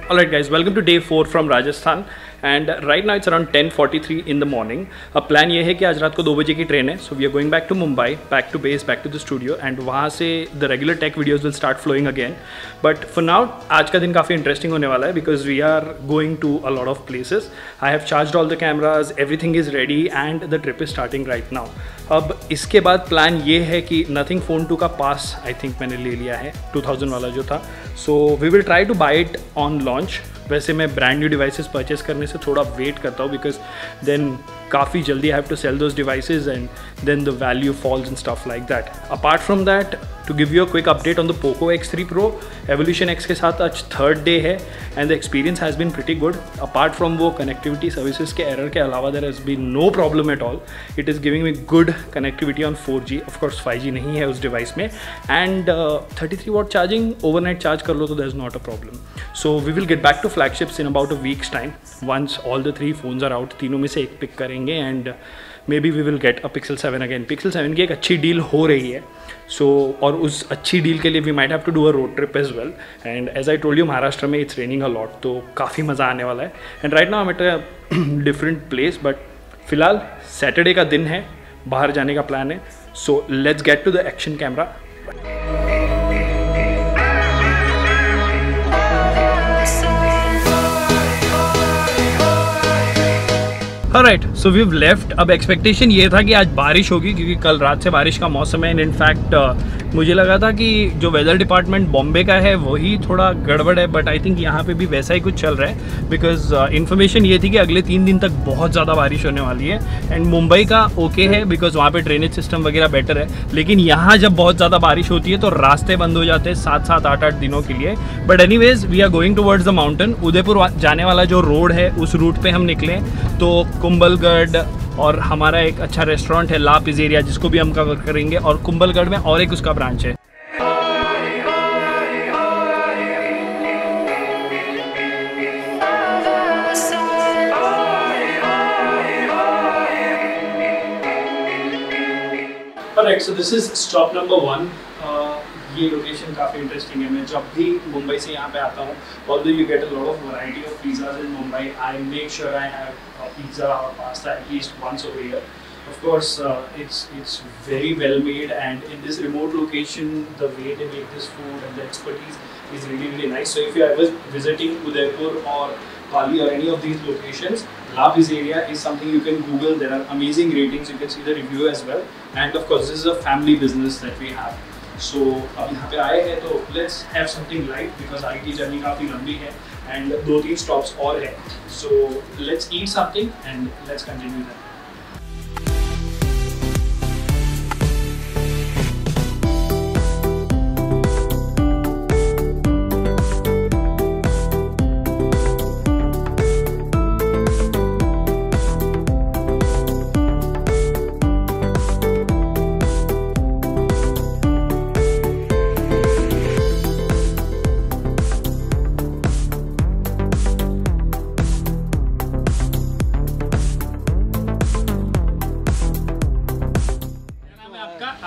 Alright guys, welcome to day 4 from Rajasthan and right now it's around 10:43 in the morning. अब plan ये है कि आज रात को 2 बजे की ट्रेन है, so we are going back to Mumbai, back to base, back to the studio and वहाँ से the regular tech videos will start flowing again. But for now, आज का दिन काफ़ी इंटरेस्टिंग होने वाला है because we are going to a lot of places. I have charged all the cameras, everything is ready and the trip is starting right now. अब इसके बाद प्लान ये है कि Nothing Phone 2 का पास आई थिंक मैंने ले लिया है 2000 वाला जो था, so we will try to buy it on launch. वैसे मैं ब्रांड न्यू डिवाइसेस परचेस करने से थोड़ा वेट करता हूँ बिकॉज देन काफ़ी जल्दी I have to sell those devices and then the value falls and stuff like that. Apart from that, to give you a quick update on the Poco X3 Pro, evolution X के साथ आज 3rd day है and the experience has been pretty good. Apart from वो connectivity services के error के अलावा there has been no problem at all. It is giving me good connectivity on 4G. Of course 5G नहीं है उस device में and 33 watt charging overnight charge कर लो तो there is not a problem. So we will get back to flagships in about a week's time once all the 3 phones are out. तीनों में से एक पिक करेंगे and maybe we will get a Pixel 7 again. Pixel 7 की एक अच्छी deal हो रही है, सो और उस अच्छी डील के लिए we might have to do a road trip as well. And as I told you, Maharashtra में इट्स रेनिंग अ लॉट, तो काफ़ी मज़ा आने वाला है. And right now I am at a different place, but फिलहाल सैटरडे का दिन है, बाहर जाने का प्लान है. So let's get to the action camera. Alright, so we've left. अब एक्सपेक्टेशन ये था कि आज बारिश होगी क्योंकि कल रात से बारिश का मौसम है. एंड इनफैक्ट मुझे लगा था कि जो वेदर डिपार्टमेंट बॉम्बे का है वही थोड़ा गड़बड़ है, बट आई थिंक यहाँ पे भी वैसा ही कुछ चल रहा है बिकॉज इन्फॉर्मेशन ये थी कि अगले 3 दिन तक बहुत ज़्यादा बारिश होने वाली है. एंड मुंबई का ओके है बिकॉज वहाँ पे ड्रेनेज सिस्टम वगैरह बेटर है, लेकिन यहाँ जब बहुत ज़्यादा बारिश होती है तो रास्ते बंद हो जाते हैं 7-7, 8-8 दिनों के लिए. But anyways we are going towards the mountain. Udaipur जाने वाला जो रोड है उस रूट पर हम निकले तो कुंभलगढ़ और हमारा एक अच्छा रेस्टोरेंट है ला पिज़ेरिया जिसको भी हम कवर करेंगे, और कुंभलगढ़ में और एक उसका ब्रांच है. Alright, so this is stop number 1. ये लोकेशन काफ़ी इंटरेस्टिंग है. मैं जब भी मुंबई से यहाँ पे आता हूँ, although you get a lot of variety of pizzas in Mumbai, I make sure I have a pizza or pasta at least once over a year. Of course, it's very well made, and in this remote location, the way they make this food and the expertise is really really nice. So if you are ever visiting Udaipur or Pali or any of these locations, La Pizzeria is something you can Google. There are amazing ratings. You can see the review as well. And of course, this is a family business that we have. So अब यहाँ पे आए हैं तो let's have something light because आगे की journey काफ़ी लंबी है and 2-3 stops और है. So let's eat something and let's continue that.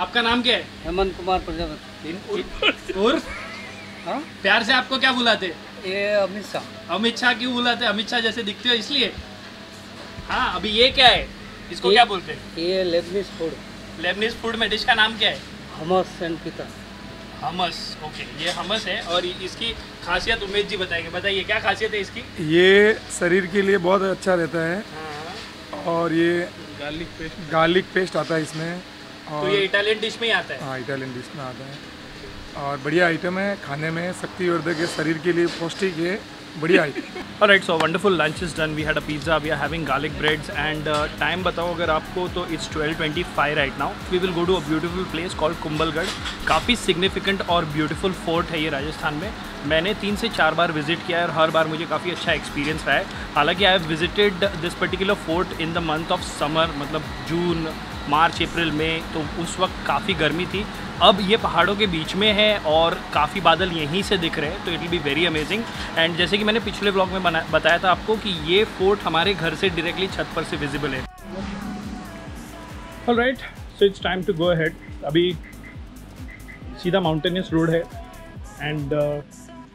आपका नाम क्या है? हेमंत कुमार प्रजापति. और हाँ, प्यार से आपको क्या बुलाते? ये अमित शाह. अमित शाह क्यों बुलाते? अमित शाह जैसे दिखते हो इसलिए. हाँ, अभी ये क्या है, इसको क्या बोलते हैं? ये लेबनीज फूड. लेबनीज फूड में डिश का नाम क्या है? हमस एंड पिता. हमस. ओके, ये हमस है. और इसकी खासियत उमेश जी बताएंगे. बताइए क्या खासियत है इसकी? ये शरीर के लिए बहुत अच्छा रहता है. हाँ. और ये गार्लिक पेस्ट आता है इसमें. तो ये इटालियन डिश में ही आता है? हाँ, इटालियन डिश में आता है और बढ़िया आइटम है. खाने में शक्तिवर्धक है, शरीर के लिए पौष्टिक है, बढ़िया item. Alright, so wonderful lunch is done. We had a pizza, we are having garlic breads and time बताओ अगर आपको तो it's 12:25 right now. We will go to a beautiful place called Kumbhalgarh. काफ़ी significant और beautiful fort है ये राजस्थान में. मैंने 3 से 4 बार विजिट किया है और हर बार मुझे काफ़ी अच्छा एक्सपीरियंस रहा है. हालांकि I have visited this particular fort in the month of summer, मतलब जून, मार्च, अप्रैल में, तो उस वक्त काफ़ी गर्मी थी. अब ये पहाड़ों के बीच में है और काफ़ी बादल यहीं से दिख रहे हैं, तो it will be very amazing. And जैसे कि मैंने पिछले ब्लॉग में बताया था आपको कि ये फोर्ट हमारे घर से डायरेक्टली छत पर से विजिबल है. Alright, so it's time to go ahead. अभी सीधा माउंटेनियस रोड है and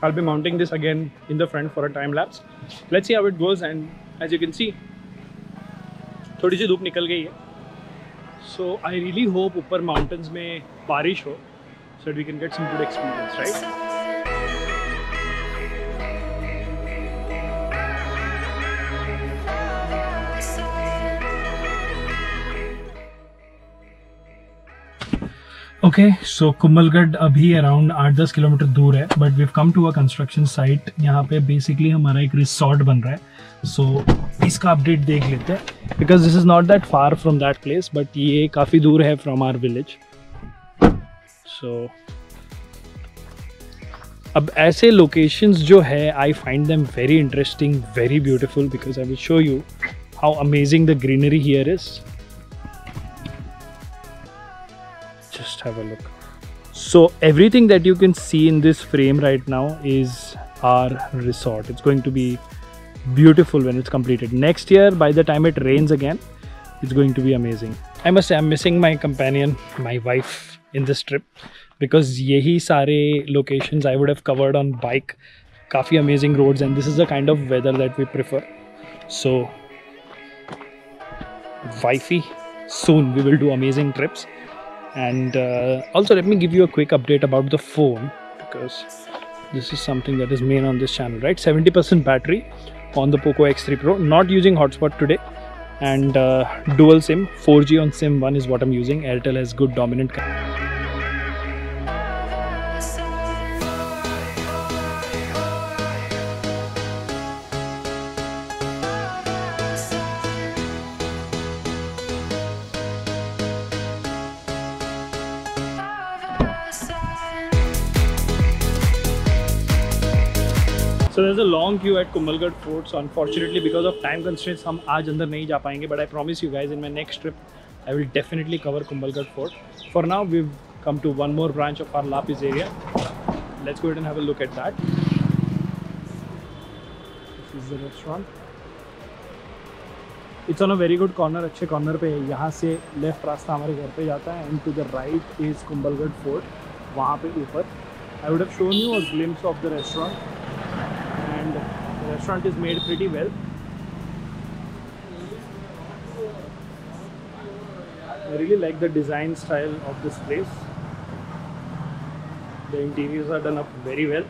I'll be mounting this again in the front for a time lapse. Let's see how it goes, and as you can see थोड़ी सी धूप निकल गई है. So I really hope ऊपर mountains में बारिश हो so that we can get some good experience, right? Okay so Kumbhalgarh अभी अराउंड 8-10 किलोमीटर दूर है, but we come to a construction site. यहाँ पे बेसिकली हमारा एक रिसॉर्ट बन रहा है. सो इसका अपडेट देख लेते हैं because this is not that far from that place, but ये काफ़ी दूर है फ्रॉम आवर विलेज. सो अब ऐसे लोकेशंस जो है I find them very interesting, very beautiful, because I will show you how amazing the greenery here is. Just have a look. So everything that you can see in this frame right now is our resort. It's going to be beautiful when it's completed. Next year, by the time it rains again, it's going to be amazing. I must say I'm missing my companion, my wife in this trip, because yehi sare locations I would have covered on bike. Kafi amazing roads, and this is the kind of weather that we prefer. So wifey, soon we will do amazing trips. And also let me give you a quick update about the phone, because this is something that is main on this channel, right? 70% battery on the Poco X3 Pro, not using hotspot today, and dual SIM, 4G on SIM 1 is what I'm using. Airtel has good dominant So there's a long queue at Kumbhalgarh Fort. So unfortunately, because of time constraints, हम आज अंदर नहीं जा पाएंगे. But I promise you guys, in my next trip, I will definitely cover Kumbhalgarh Fort. For now, we've come to one more branch of our Lapis area. Let's go ahead and have a look at that. This is the restaurant. It's on a very good corner, अच्छे corner पे है. यहाँ से left रास्ता हमारे घर पे जाता है, and to the right is Kumbhalgarh Fort. वहाँ पे ऊपर. I would have shown you a glimpse of the restaurant. And the restaurant is made pretty well. I really like the design style of this place. The interiors are done up very well,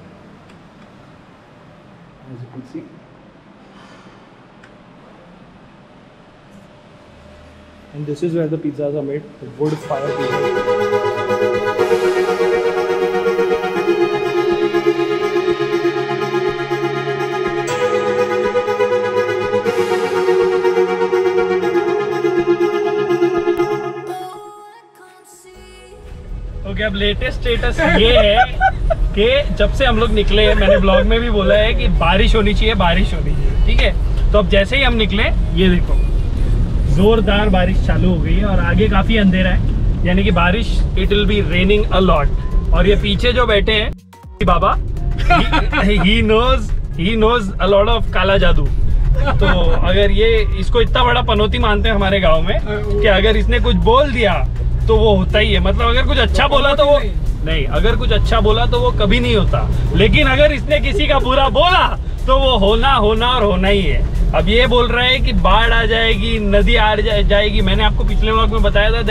as you can see. And this is where the pizzas are made, the wood fire pizza. Okay, अब latest status ये है कि जब से हम लोग निकले, मैंने ब्लॉग में भी बोला है कि बारिश होनी चाहिए, बारिश होनी चाहिए, ठीक है. तो अब जैसे ही हम निकले, ये देखो जोरदार बारिश चालू हो गई है और आगे काफी अंधेरा है, यानी कि बारिश it will be raining a lot. और ये पीछे जो बैठे हैं बाबा, he knows a lot of काला जादू. तो अगर ये इसको इतना बड़ा पनौती मानते हैं हमारे गाँव में कि अगर इसने कुछ बोल दिया तो वो होता ही है. मतलब अगर कुछ अच्छा बोला तो वो नहीं, अगर कुछ अच्छा बोला तो वो कभी नहीं होता, लेकिन अगर इसने किसी का बुरा बोला तो वो होना और होना ही है. अब ये बोल रहा है कि बाढ़ आ जाएगी, नदी आ जाएगी. मैंने आपको पिछले व्लॉग में बताया था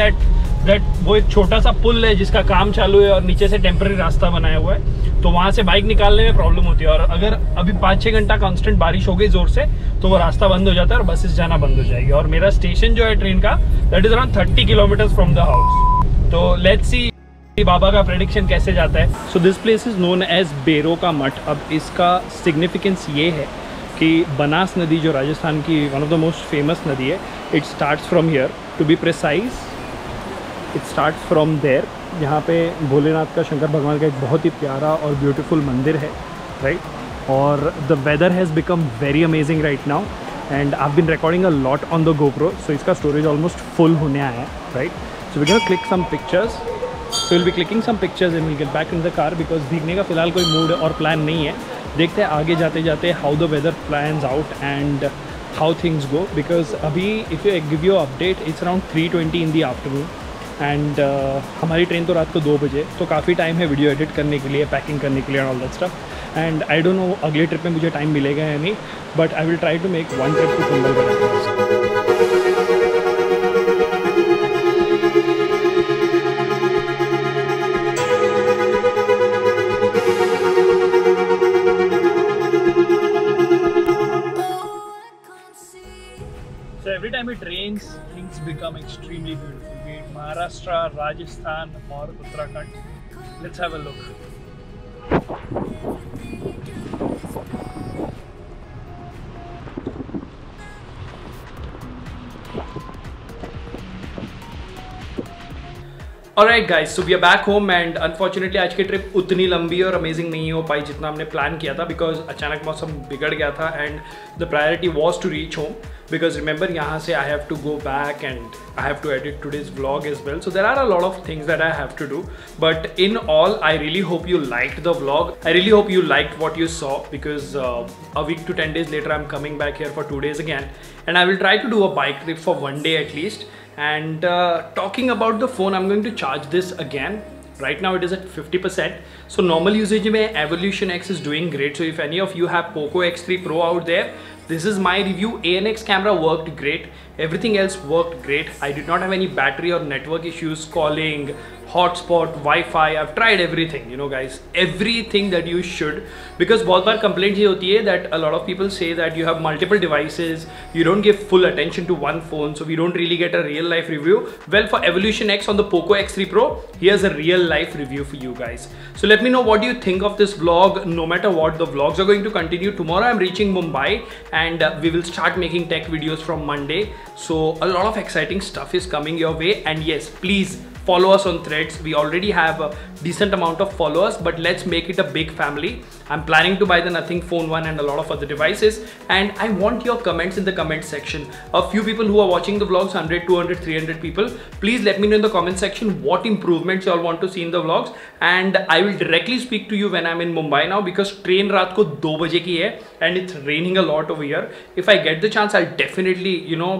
दैट वो एक छोटा सा पुल है जिसका काम चालू है और नीचे से टेम्पररी रास्ता बनाया हुआ है, तो वहाँ से बाइक निकालने में प्रॉब्लम होती है. और अगर अभी 5-6 घंटा कांस्टेंट बारिश हो गई जोर से तो वो रास्ता बंद हो जाता है और बसेस जाना बंद हो जाएगी. और मेरा स्टेशन जो है ट्रेन का, that is around 30 kilometre from the house. तो लेट्स सी बाबा का प्रेडिक्शन कैसे जाता है. So this place is known as Bero का मठ. अब इसका सिग्निफिकेंस ये है कि बनास नदी जो राजस्थान की one of the most famous नदी है, it starts from here. To be precise, it starts from there. यहाँ पे भोलेनाथ का, शंकर भगवान का एक बहुत ही प्यारा और ब्यूटीफुल मंदिर है, राइट. और the weather has become very amazing right now and I have been recording a lot on the GoPro. So इसका स्टोरेज ऑलमोस्ट फुल होने आया है, right. So we can click some pictures. So will be clicking some pictures and will get back in the car, because भीगने का फिलहाल कोई mood और plan नहीं है. देखते हैं आगे जाते जाते how the weather plans out and how things go. Because अभी if you give you update, it's around 3:20 in the afternoon and हमारी ट्रेन तो रात को 2 बजे, तो काफ़ी टाइम है वीडियो एडिट करने के लिए, पैकिंग करने के लिए and all that stuff. And I don't know अगले ट्रिप में मुझे टाइम मिलेगा या नहीं, but I will try to make one trip to Kumbhalgarh. So every time it rains, things become extremely beautiful. Be it Maharashtra, Rajasthan or Uttarakhand. Let's have a look. Alright guys, so we are back home and unfortunately आज की trip उतनी लंबी और amazing नहीं हो पाई जितना हमने plan किया था, बिकॉज अचानक मौसम बिगड़ गया था and the priority was to reach home, because remember यहाँ से I have to go back and I have to edit today's vlog as well, so there are a lot of things that I have to do, but in all I really hope you liked the vlog, I really hope you liked what you saw, because a week to 10 days later I'm coming back here for 2 days again and I will try to do a bike trip for 1 day at least. And talking about the phone, I'm going to charge this again. Right now it is at 50%. So normal usage mein Evolution X is doing great. So if any of you have Poco X3 Pro out there, this is my review. ANX camera worked great. Everything else worked great. I did not have any battery or network issues, calling, hotspot, Wi-Fi. I've tried everything, you know guys, everything that you should, because बहुत बार complaint ये होती है that a lot of people say that you have multiple devices, you don't give full attention to one phone, so we don't really get a real life review. Well, for Evolution X on the Poco X3 Pro, here's a real life review for you guys. So let me know what do you think of this vlog. No matter what, the vlogs are going to continue. Tomorrow I'm reaching Mumbai and we will start making tech videos from Monday. So a lot of exciting stuff is coming your way, and yes, please follow us on Threads. We already have a decent amount of followers, but let's make it a big family. I'm planning to buy the Nothing Phone 1 and a lot of other devices, and I want your comments in the comment section. A few people who are watching the vlogs, 100, 200, 300 people, please let me know in the comment section what improvements you all want to see in the vlogs, and I will directly speak to you when I'm in Mumbai now, because train रात को 2 बजे की है and it's raining a lot over here. If I get the chance, I'll definitely, you know,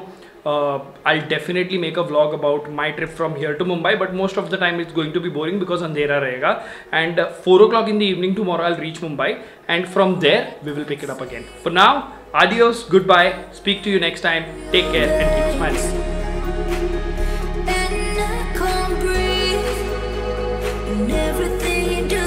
I'll definitely make a vlog about my trip from here to Mumbai, but most of the time it's going to be boring because andhera rahega, and 4 o'clock in the evening tomorrow I'll reach Mumbai, and from there we will pick it up again. For now, adios, goodbye, speak to you next time, take care and keep smiling. And I can't breathe, and everything you do